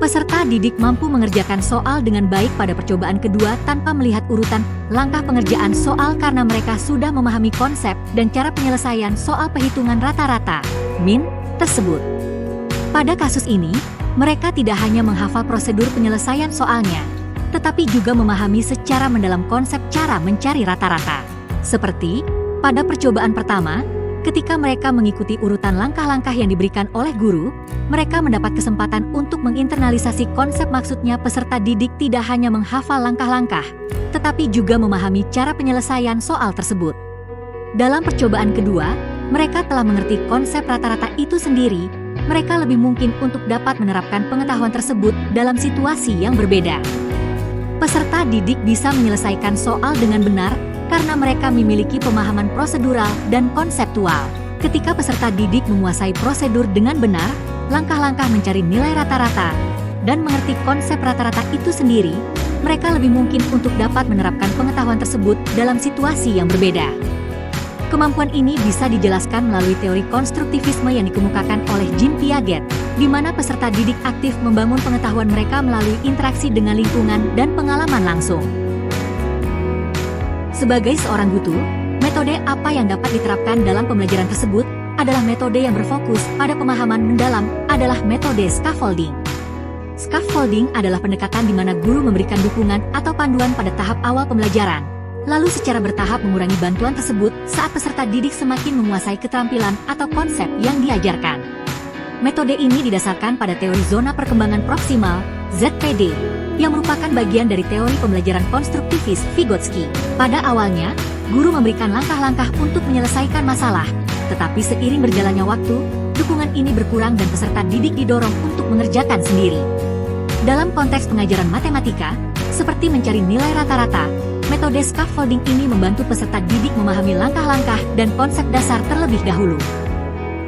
Peserta didik mampu mengerjakan soal dengan baik pada percobaan kedua tanpa melihat urutan langkah pengerjaan soal karena mereka sudah memahami konsep dan cara penyelesaian soal perhitungan rata-rata (min) tersebut. Pada kasus ini, mereka tidak hanya menghafal prosedur penyelesaian soalnya, tetapi juga memahami secara mendalam konsep cara mencari rata-rata. Seperti pada percobaan pertama, ketika mereka mengikuti urutan langkah-langkah yang diberikan oleh guru, mereka mendapat kesempatan untuk menginternalisasi konsep. Maksudnya peserta didik tidak hanya menghafal langkah-langkah, tetapi juga memahami cara penyelesaian soal tersebut. Dalam percobaan kedua, mereka telah mengerti konsep rata-rata itu sendiri, mereka lebih mungkin untuk dapat menerapkan pengetahuan tersebut dalam situasi yang berbeda. Peserta didik bisa menyelesaikan soal dengan benar, karena mereka memiliki pemahaman prosedural dan konseptual. Ketika peserta didik menguasai prosedur dengan benar, langkah-langkah mencari nilai rata-rata, dan mengerti konsep rata-rata itu sendiri, mereka lebih mungkin untuk dapat menerapkan pengetahuan tersebut dalam situasi yang berbeda. Kemampuan ini bisa dijelaskan melalui teori konstruktivisme yang dikemukakan oleh Jean Piaget, di mana peserta didik aktif membangun pengetahuan mereka melalui interaksi dengan lingkungan dan pengalaman langsung. Sebagai seorang guru, metode apa yang dapat diterapkan dalam pembelajaran tersebut adalah metode yang berfokus pada pemahaman mendalam, adalah metode scaffolding. Scaffolding adalah pendekatan di mana guru memberikan dukungan atau panduan pada tahap awal pembelajaran, lalu secara bertahap mengurangi bantuan tersebut saat peserta didik semakin menguasai keterampilan atau konsep yang diajarkan. Metode ini didasarkan pada teori zona perkembangan proksimal, ZPD, yang merupakan bagian dari teori pembelajaran konstruktivis Vygotsky. Pada awalnya, guru memberikan langkah-langkah untuk menyelesaikan masalah, tetapi seiring berjalannya waktu, dukungan ini berkurang dan peserta didik didorong untuk mengerjakan sendiri. Dalam konteks pengajaran matematika, seperti mencari nilai rata-rata, metode scaffolding ini membantu peserta didik memahami langkah-langkah dan konsep dasar terlebih dahulu.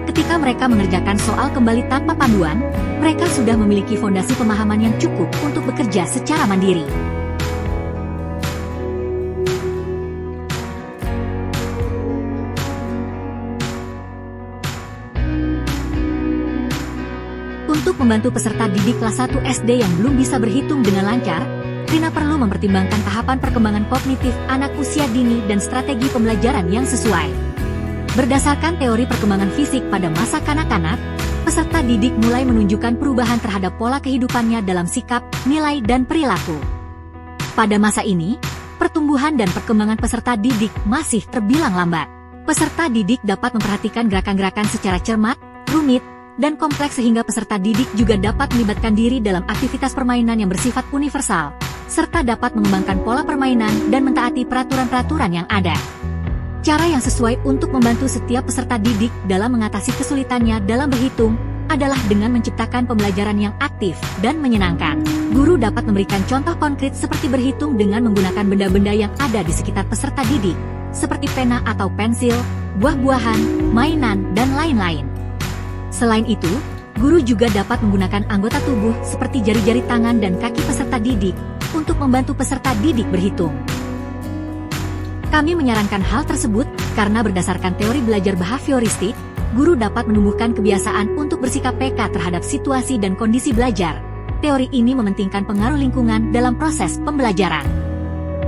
Ketika mereka mengerjakan soal kembali tanpa panduan, mereka sudah memiliki fondasi pemahaman yang cukup untuk bekerja secara mandiri. Untuk membantu peserta didik kelas 1 SD yang belum bisa berhitung dengan lancar, Rina perlu mempertimbangkan tahapan perkembangan kognitif anak usia dini dan strategi pembelajaran yang sesuai. Berdasarkan teori perkembangan fisik pada masa kanak-kanak, peserta didik mulai menunjukkan perubahan terhadap pola kehidupannya dalam sikap, nilai, dan perilaku. Pada masa ini, pertumbuhan dan perkembangan peserta didik masih terbilang lambat. Peserta didik dapat memperhatikan gerakan-gerakan secara cermat, rumit, dan kompleks sehingga peserta didik juga dapat melibatkan diri dalam aktivitas permainan yang bersifat universal, serta dapat mengembangkan pola permainan dan mentaati peraturan-peraturan yang ada. Cara yang sesuai untuk membantu setiap peserta didik dalam mengatasi kesulitannya dalam berhitung adalah dengan menciptakan pembelajaran yang aktif dan menyenangkan. Guru dapat memberikan contoh konkret seperti berhitung dengan menggunakan benda-benda yang ada di sekitar peserta didik, seperti pena atau pensil, buah-buahan, mainan, dan lain-lain. Selain itu, guru juga dapat menggunakan anggota tubuh seperti jari-jari tangan dan kaki peserta didik untuk membantu peserta didik berhitung. Kami menyarankan hal tersebut karena berdasarkan teori belajar behavioristik, guru dapat menumbuhkan kebiasaan untuk bersikap peka terhadap situasi dan kondisi belajar. Teori ini mementingkan pengaruh lingkungan dalam proses pembelajaran.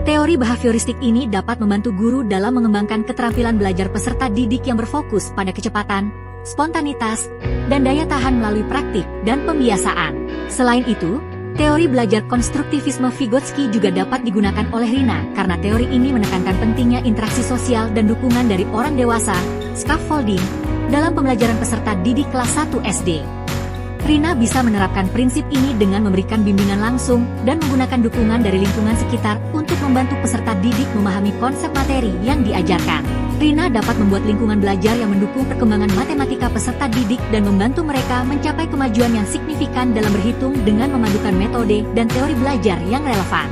Teori behavioristik ini dapat membantu guru dalam mengembangkan keterampilan belajar peserta didik yang berfokus pada kecepatan, spontanitas, dan daya tahan melalui praktik dan pembiasaan. Selain itu, teori belajar konstruktivisme Vygotsky juga dapat digunakan oleh Rina karena teori ini menekankan pentingnya interaksi sosial dan dukungan dari orang dewasa, scaffolding, dalam pembelajaran peserta didik kelas 1 SD. Rina bisa menerapkan prinsip ini dengan memberikan bimbingan langsung dan menggunakan dukungan dari lingkungan sekitar untuk membantu peserta didik memahami konsep materi yang diajarkan. Rina dapat membuat lingkungan belajar yang mendukung perkembangan matematika peserta didik dan membantu mereka mencapai kemajuan yang signifikan dalam berhitung dengan memadukan metode dan teori belajar yang relevan.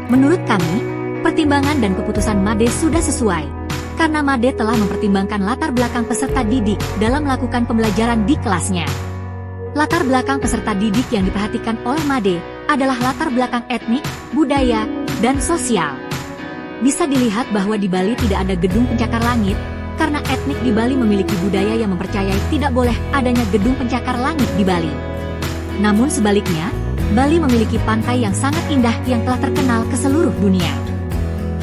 Menurut kami, pertimbangan dan keputusan Made sudah sesuai, karena Made telah mempertimbangkan latar belakang peserta didik dalam melakukan pembelajaran di kelasnya. Latar belakang peserta didik yang diperhatikan oleh Made adalah latar belakang etnik, budaya, dan sosial. Bisa dilihat bahwa di Bali tidak ada gedung pencakar langit, karena etnik di Bali memiliki budaya yang mempercayai tidak boleh adanya gedung pencakar langit di Bali. Namun sebaliknya, Bali memiliki pantai yang sangat indah yang telah terkenal ke seluruh dunia.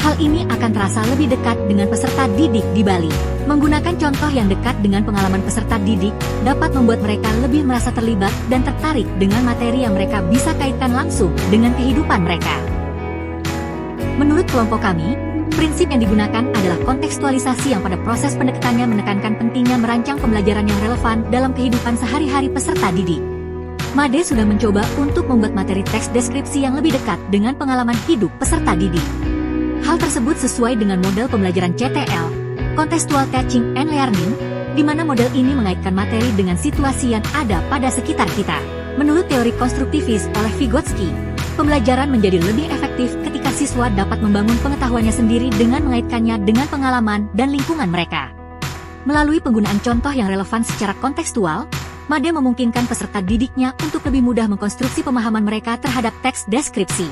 Hal ini akan terasa lebih dekat dengan peserta didik di Bali. Menggunakan contoh yang dekat dengan pengalaman peserta didik dapat membuat mereka lebih merasa terlibat dan tertarik dengan materi yang mereka bisa kaitkan langsung dengan kehidupan mereka. Menurut kelompok kami, prinsip yang digunakan adalah kontekstualisasi yang pada proses pendekatannya menekankan pentingnya merancang pembelajaran yang relevan dalam kehidupan sehari-hari peserta didik. Made sudah mencoba untuk membuat materi teks deskripsi yang lebih dekat dengan pengalaman hidup peserta didik. Hal tersebut sesuai dengan model pembelajaran CTL, Contextual Teaching and Learning, di mana model ini mengaitkan materi dengan situasi yang ada pada sekitar kita. Menurut teori konstruktivis oleh Vygotsky, pembelajaran menjadi lebih efektif ketika siswa dapat membangun pengetahuannya sendiri dengan mengaitkannya dengan pengalaman dan lingkungan mereka. Melalui penggunaan contoh yang relevan secara kontekstual, Made memungkinkan peserta didiknya untuk lebih mudah mengkonstruksi pemahaman mereka terhadap teks deskripsi.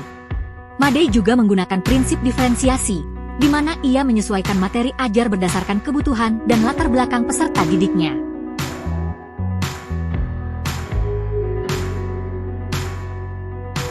Made juga menggunakan prinsip diferensiasi, di mana ia menyesuaikan materi ajar berdasarkan kebutuhan dan latar belakang peserta didiknya.